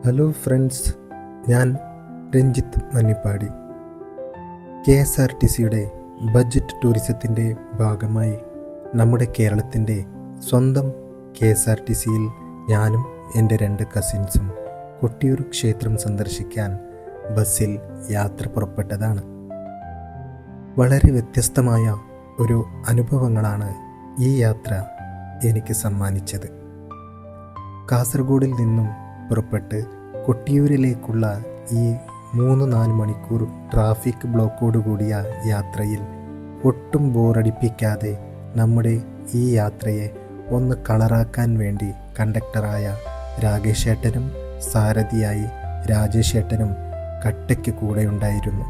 Hello friends, ഞാൻ Ranjith Mannippadi. KSRTCയുടെ budget ടൂറിസത്തിൻ്റെ ഭാഗമായി നമ്മുടെ കേരളത്തിൻ്റെ സ്വന്തം KSRTCയിൽ ഞാനും എൻ്റെ 2 കസിൻസും കൊട്ടിയൂർ ക്ഷേത്രം സന്ദർശിക്കാൻ ബസ്സിൽ യാത്ര പുറപ്പെട്ടതാണ്. വളരെ വ്യത്യസ്തമായ ഒരു അനുഭവങ്ങളാണ് ഈ യാത്ര എനിക്ക് സമ്മാനിച്ചത്. കാസർഗോഡിൽ നിന്നും പുറപ്പെട്ട് കൊട്ടിയൂരിലേക്കുള്ള ഈ 3-4 മണിക്കൂർ ട്രാഫിക് ബ്ലോക്കോടുകൂടിയ യാത്രയിൽ ഒട്ടും ബോറടിപ്പിക്കാതെ നമ്മുടെ ഈ യാത്രയെ ഒന്ന് കളറാക്കാൻ വേണ്ടി കണ്ടക്ടറായ രാകേഷേട്ടനും സാരഥിയായി രാജേഷേട്ടനും കട്ടയ്ക്ക് കൂടെയുണ്ടായിരുന്നു.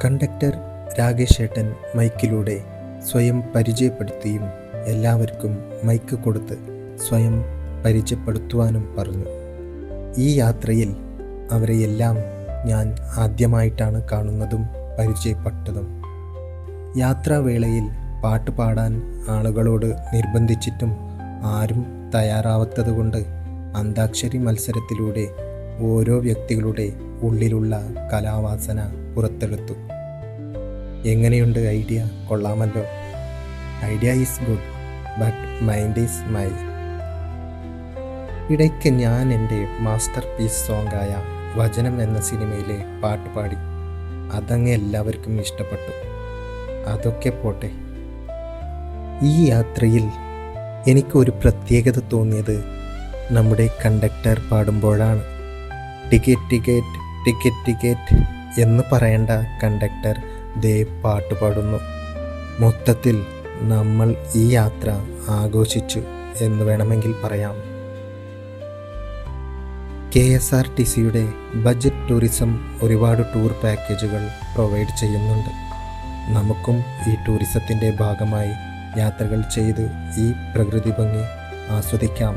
കണ്ടക്ടർ രാകേഷേട്ടൻ മൈക്കിലൂടെ സ്വയം പരിചയപ്പെടുത്തിയും എല്ലാവർക്കും മൈക്ക് കൊടുത്ത് സ്വയം പരിചയപ്പെടുത്തുവാനും പറഞ്ഞു. ഈ യാത്രയിൽ അവരെയെല്ലാം ഞാൻ ആദ്യമായിട്ടാണ് കാണുന്നതും പരിചയപ്പെട്ടതും. യാത്രാവേളയിൽ പാട്ട് പാടാൻ ആളുകളോട് നിർബന്ധിച്ചിട്ടും ആരും തയ്യാറാവാത്തതുകൊണ്ട് അന്താക്ഷരി മത്സരത്തിലൂടെ ഓരോ വ്യക്തികളുടെ ഉള്ളിലുള്ള കലാവാസന പുറത്തെടുത്തു. എങ്ങനെയുണ്ട് ഐഡിയ? കൊള്ളാമല്ലോ. Idea is good, but mind is my. ഇടയ്ക്ക് ഞാൻ എൻ്റെ മാസ്റ്റർ പീസ് സോങ്ങായ വചനം എന്ന സിനിമയിലെ പാട്ട് പാടി. അതങ്ങ് എല്ലാവർക്കും ഇഷ്ടപ്പെട്ടു. അതൊക്കെ പോട്ടെ, ഈ യാത്രയിൽ എനിക്കൊരു പ്രത്യേകത തോന്നിയത് നമ്മുടെ കണ്ടക്ടർ പാടുമ്പോഴാണ്. ടിക്കറ്റ് ടിക്കറ്റ് ടിക്കറ്റ് ടിക്കറ്റ് എന്ന് പറയേണ്ട കണ്ടക്ടർ ദേ പാട്ട് പാടുന്നു. മൊത്തത്തിൽ നമ്മൾ ഈ യാത്ര ആഘോഷിച്ചു എന്ന് വേണമെങ്കിൽ പറയാം. KSRTCയുടെ ബഡ്ജറ്റ് ടൂറിസം ഒരുപാട് ടൂർ പാക്കേജുകൾ പ്രൊവൈഡ് ചെയ്യുന്നുണ്ട്. നമുക്കും ഈ ടൂറിസത്തിൻ്റെ ഭാഗമായി യാത്രകൾ ചെയ്ത് ഈ പ്രകൃതി ഭംഗി ആസ്വദിക്കാം.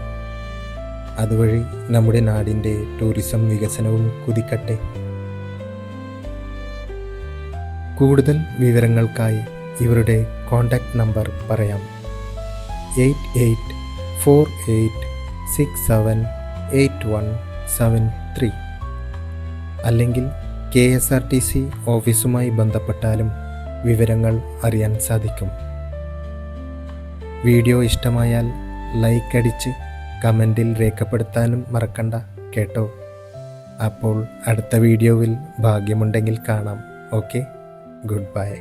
അതുവഴി നമ്മുടെ നാടിൻ്റെ ടൂറിസം വികസനവും കുതിക്കട്ടെ. കൂടുതൽ വിവരങ്ങൾക്കായി ഇവരുടെ കോൺടാക്റ്റ് നമ്പർ പറയാം: 8848678173 അല്ലെങ്കിൽ KSRTC ഓഫീസുമായി ബന്ധപ്പെട്ടാലും വിവരങ്ങൾ അറിയാൻ സാധിക്കും. വീഡിയോ ഇഷ്ടമായാൽ ലൈക്ക് അടിച്ച് കമൻറ്റിൽ രേഖപ്പെടുത്താനും മറക്കണ്ട കേട്ടോ. അപ്പോൾ അടുത്ത വീഡിയോയിൽ ഭാഗ്യമുണ്ടെങ്കിൽ കാണാം. Okay, good bye.